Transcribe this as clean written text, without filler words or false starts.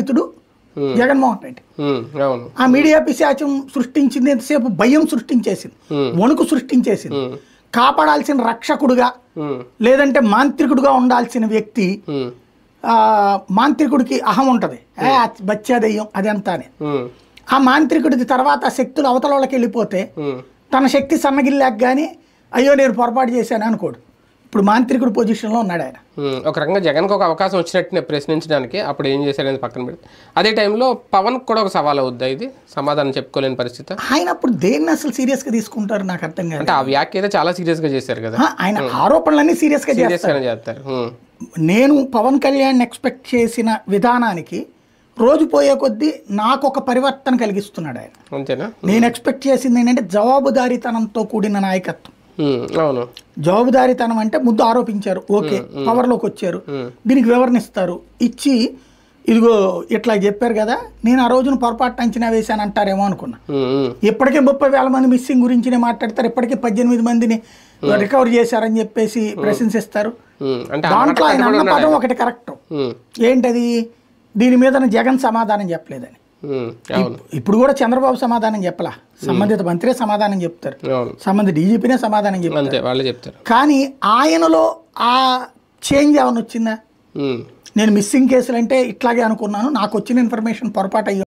బాధితుడు జగన్మోహన్ రెడ్డి. ఆ మీడియా పిశాచం సృష్టించింది ఎంతసేపు భయం సృష్టించేసింది, వణుకు సృష్టించేసింది. కాపాడాల్సిన రక్షకుడుగా లేదంటే మాంత్రికుడుగా ఉండాల్సిన వ్యక్తి, మాంత్రికుడికి అహం ఉంటుంది, బచ్చా దెయ్యం అదంతా అని. ఆ మాంత్రికుడిది తర్వాత శక్తులు అవతల వాళ్ళకి వెళ్ళిపోతే తన శక్తి సన్నగిల్లాక కానీ అయ్యో నేను పొరపాటు చేశాను అనుకోడు. ఇప్పుడు మాంత్రికుడు పొజిషన్లో ఉన్నాడు ఆయన. ఒక రకంగా జగన్కి ఒక అవకాశం వచ్చినట్టు ప్రశ్నించడానికి అప్పుడు ఏం చేశారనేది పక్కన పెడితే, అదే టైంలో పవన్కి కూడా ఒక సవాల్ అవుద్దా ఇది, సమాధానం చెప్పుకోలేని పరిస్థితి? ఆయన అప్పుడు దేన్ని అసలు సీరియస్గా తీసుకుంటారు నాకు అర్థం కాదు. అంటే ఆ వ్యాఖ్య అయితే చాలా సీరియస్గా చేశారు కదా, ఆయన ఆరోపణలన్నీ సీరియస్గా చేస్తారు. నేను పవన్ కళ్యాణ్ ఎక్స్పెక్ట్ చేసిన విధానానికి రోజు పోయే కొద్దీ నాకు ఒక పరివర్తన కలిగిస్తున్నాడు ఆయన. అంతేనా? నేను ఎక్స్పెక్ట్ చేసింది ఏంటంటే జవాబుదారీతనంతో కూడిన నాయకత్వం. అవును, జవాబుదారీతనం అంటే ముందు ఆరోపించారు, ఓకే పవర్లోకి వచ్చారు, దీనికి వివరణ ఇస్తారు, ఇచ్చి ఇదిగో ఇట్లా చెప్పారు కదా, నేను ఆ రోజున పొరపాటు అంచనా వేశాను అంటారేమో అనుకున్నా. ఇప్పటికే 30,000 మంది మిస్సింగ్ గురించినే మాట్లాడతారు, ఇప్పటికే 18 మందిని రికవర్ చేశారని చెప్పేసి ప్రశంసిస్తారు. దాంట్లో ఆయన అన్న పదం ఒకటి కరెక్ట్, ఏంటది, దీని మీద జగన్ సమాధానం చెప్పలేదని. ఇప్పుడు కూడా చంద్రబాబు సమాధానం చెప్పలా, సంబంధిత మంత్రే సమాధానం చెప్తారు, సంబంధిత డీజీపీనే సమాధానం చెప్తారు. కానీ ఆయనలో ఆ చేంజ్ ఏమైనా వచ్చిందా? నేను మిస్సింగ్ కేసులు అంటే ఇట్లాగే అనుకున్నాను, నాకు వచ్చిన ఇన్ఫర్మేషన్ పొరపాటు అయ్యి